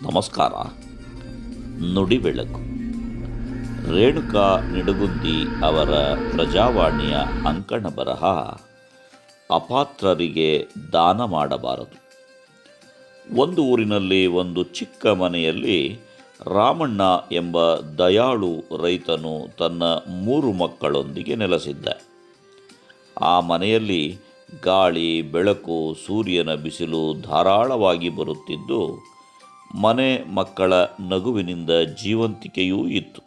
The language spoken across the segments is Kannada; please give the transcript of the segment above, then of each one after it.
ನಮಸ್ಕಾರ. ನುಡಿ ಬೆಳಕು. ರೇಣುಕಾ ನಿಡುಗುಂದಿ ಅವರ ಪ್ರಜಾವಾಣಿಯ ಅಂಕಣ ಬರಹ ಅಪಾತ್ರರಿಗೆ ದಾನ ಮಾಡಬಾರದು. ಒಂದು ಊರಿನಲ್ಲಿ ಒಂದು ಚಿಕ್ಕ ಮನೆಯಲ್ಲಿ ರಾಮಣ್ಣ ಎಂಬ ದಯಾಳು ರೈತನು ತನ್ನ 3 ಮಕ್ಕಳೊಂದಿಗೆ ನೆಲೆಸಿದ್ದ. ಆ ಮನೆಯಲ್ಲಿ ಗಾಳಿ, ಬೆಳಕು, ಸೂರ್ಯನ ಬಿಸಿಲು ಧಾರಾಳವಾಗಿ ಬರುತ್ತಿದ್ದು, ಮನೆ ಮಕ್ಕಳ ನಗುವಿನಿಂದ ಜೀವಂತಿಕೆಯೂ ಇತ್ತು.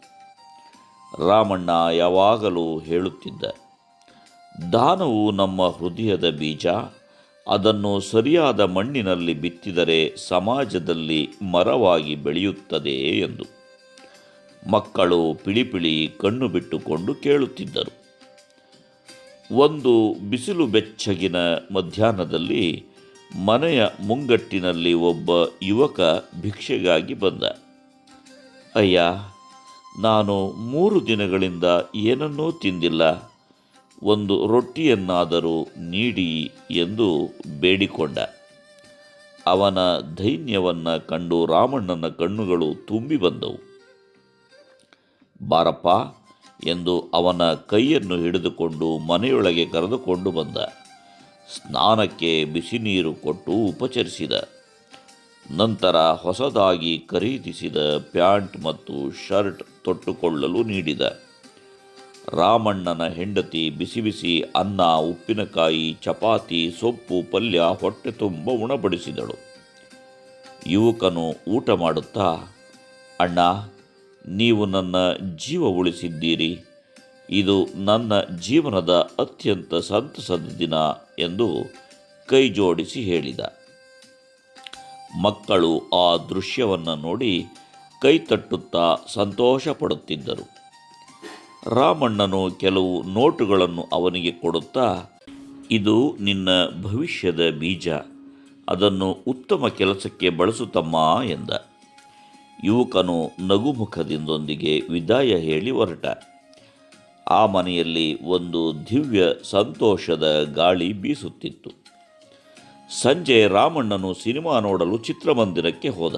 ರಾಮಣ್ಣ ಯಾವಾಗಲೂ ಹೇಳುತ್ತಿದ್ದ, ದಾನವು ನಮ್ಮ ಹೃದಯದ ಬೀಜ. ಅದನ್ನು ಸರಿಯಾದ ಮಣ್ಣಿನಲ್ಲಿ ಬಿತ್ತಿದರೆ ಸಮಾಜದಲ್ಲಿ ಮರವಾಗಿ ಬೆಳೆಯುತ್ತದೆ ಎಂದು. ಮಕ್ಕಳು ಪಿಳಿಪಿಳಿ ಕಣ್ಣು ಬಿಟ್ಟುಕೊಂಡು ಕೇಳುತ್ತಿದ್ದರು. ಒಂದು ಬಿಸಿಲು ಬೆಚ್ಚಗಿನ ಮಧ್ಯಾಹ್ನದಲ್ಲಿ ಮನೆಯ ಮುಂಗಟ್ಟಿನಲ್ಲಿ ಒಬ್ಬ ಯುವಕ ಭಿಕ್ಷೆಗಾಗಿ ಬಂದ. ಅಯ್ಯ, ನಾನು 3 ದಿನಗಳಿಂದ ಏನನ್ನೂ ತಿಂದಿಲ್ಲ, ಒಂದು ರೊಟ್ಟಿಯನ್ನಾದರೂ ನೀಡಿ ಎಂದು ಬೇಡಿಕೊಂಡ. ಅವನ ದೈನ್ಯವನ್ನು ಕಂಡು ರಾಮಣ್ಣನ ಕಣ್ಣುಗಳು ತುಂಬಿ ಬಂದವು. ಬಾರಪ್ಪ ಎಂದು ಅವನ ಕೈಯನ್ನು ಹಿಡಿದುಕೊಂಡು ಮನೆಯೊಳಗೆ ಕರೆದುಕೊಂಡು ಬಂದ. ಸ್ನಾನಕ್ಕೆ ಬಿಸಿ ನೀರು ಕೊಟ್ಟು ಉಪಚರಿಸಿದ. ನಂತರ ಹೊಸದಾಗಿ ಖರೀದಿಸಿದ ಪ್ಯಾಂಟ್ ಮತ್ತು ಶರ್ಟ್ ತೊಟ್ಟುಕೊಳ್ಳಲು ನೀಡಿದ. ರಾಮಣ್ಣನ ಹೆಂಡತಿ ಬಿಸಿ ಬಿಸಿ ಅನ್ನ, ಉಪ್ಪಿನಕಾಯಿ, ಚಪಾತಿ, ಸೊಪ್ಪು, ಪಲ್ಯ ಹೊಟ್ಟೆ ತುಂಬ ಉಣಬಡಿಸಿದಳು. ಯುವಕನು ಊಟ ಮಾಡುತ್ತಾ, ಅಣ್ಣ, ನೀವು ನನ್ನ ಜೀವ ಉಳಿಸಿದ್ದೀರಿ. ಇದು ನನ್ನ ಜೀವನದ ಅತ್ಯಂತ ಸಂತಸದ ದಿನ ಎಂದು ಕೈ ಜೋಡಿಸಿ ಹೇಳಿದ. ಮಕ್ಕಳು ಆ ದೃಶ್ಯವನ್ನು ನೋಡಿ ಕೈ ತಟ್ಟುತ್ತಾ ಸಂತೋಷ ಪಡುತ್ತಿದ್ದರು. ರಾಮಣ್ಣನು ಕೆಲವು ನೋಟುಗಳನ್ನು ಅವನಿಗೆ ಕೊಡುತ್ತಾ, ಇದು ನಿನ್ನ ಭವಿಷ್ಯದ ಬೀಜ, ಅದನ್ನು ಉತ್ತಮ ಕೆಲಸಕ್ಕೆ ಬಳಸುತ್ತಮ್ಮ ಎಂದ. ಯುವಕನು ನಗುಮುಖದಿಂದೊಂದಿಗೆ ವಿದಾಯ ಹೇಳಿ ಹೊರಟ. ಆ ಮನೆಯಲ್ಲಿ ಒಂದು ದಿವ್ಯ ಸಂತೋಷದ ಗಾಳಿ ಬೀಸುತ್ತಿತ್ತು. ಸಂಜೆ ರಾಮಣ್ಣನು ಸಿನಿಮಾ ನೋಡಲು ಚಿತ್ರಮಂದಿರಕ್ಕೆ ಹೋದ.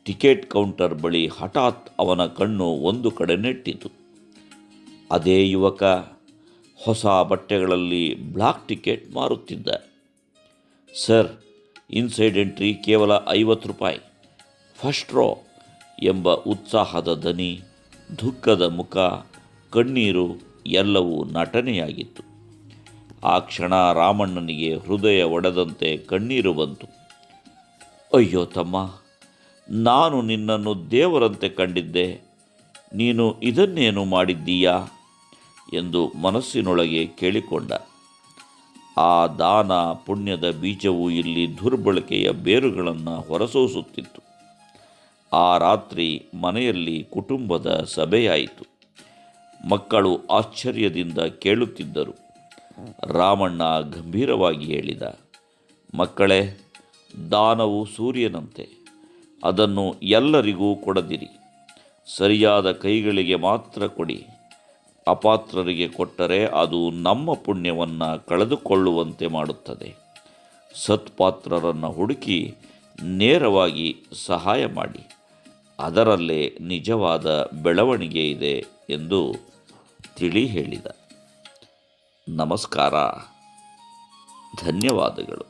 ಟಿಕೆಟ್ ಕೌಂಟರ್ ಬಳಿ ಹಠಾತ್ ಅವನ ಕಣ್ಣು ಒಂದು ಕಡೆ ನೆಟ್ಟಿತು. ಅದೇ ಯುವಕ ಹೊಸ ಬಟ್ಟೆಗಳಲ್ಲಿ ಬ್ಲಾಕ್ ಟಿಕೆಟ್ ಮಾರುತ್ತಿದ್ದ. ಸರ್, ಇನ್ಸೈಡ್ ಎಂಟ್ರಿ ಕೇವಲ 50 ರೂಪಾಯಿ, ಫಸ್ಟ್ ರೋ ಎಂಬ ಉತ್ಸಾಹದ ದನಿ, ದುಃಖದ ಮುಖ, ಕಣ್ಣೀರು ಎಲ್ಲವೂ ನಟನೆಯಾಗಿತ್ತು. ಆ ಕ್ಷಣ ರಾಮಣ್ಣನಿಗೆ ಹೃದಯ ಒಡೆದಂತೆ ಕಣ್ಣೀರು ಬಂತು. ಅಯ್ಯೋ ತಮ್ಮ, ನಾನು ನಿನ್ನನ್ನು ದೇವರಂತೆ ಕಂಡಿದ್ದೆ, ನೀನು ಇದನ್ನೇನು ಮಾಡಿದ್ದೀಯಾ ಎಂದು ಮನಸ್ಸಿನೊಳಗೆ ಕೇಳಿಕೊಂಡ. ಆ ದಾನ ಪುಣ್ಯದ ಬೀಜವು ಇಲ್ಲಿ ದುರ್ಬಳಕೆಯ ಬೇರುಗಳನ್ನು ಹೊರಸೂಸುತ್ತಿತ್ತು. ಆ ರಾತ್ರಿ ಮನೆಯಲ್ಲಿ ಕುಟುಂಬದ ಸಭೆಯಾಯಿತು. ಮಕ್ಕಳು ಆಶ್ಚರ್ಯದಿಂದ ಕೇಳುತ್ತಿದ್ದರು. ರಾಮಣ್ಣ ಗಂಭೀರವಾಗಿ ಹೇಳಿದ, ಮಕ್ಕಳೇ, ದಾನವು ಸೂರ್ಯನಂತೆ. ಅದನ್ನು ಎಲ್ಲರಿಗೂ ಕೊಡದಿರಿ. ಸರಿಯಾದ ಕೈಗಳಿಗೆ ಮಾತ್ರ ಕೊಡಿ. ಅಪಾತ್ರರಿಗೆ ಕೊಟ್ಟರೆ ಅದು ನಮ್ಮ ಪುಣ್ಯವನ್ನು ಕಳೆದುಕೊಳ್ಳುವಂತೆ ಮಾಡುತ್ತದೆ. ಸತ್ಪಾತ್ರರನ್ನು ಹುಡುಕಿ ನೇರವಾಗಿ ಸಹಾಯ ಮಾಡಿ. ಅದರಲ್ಲೇ ನಿಜವಾದ ಬೆಳವಣಿಗೆ ಇದೆ ಎಂದು ತಿಳಿ ಹೇಳಿದ. ನಮಸ್ಕಾರ. ಧನ್ಯವಾದಗಳು.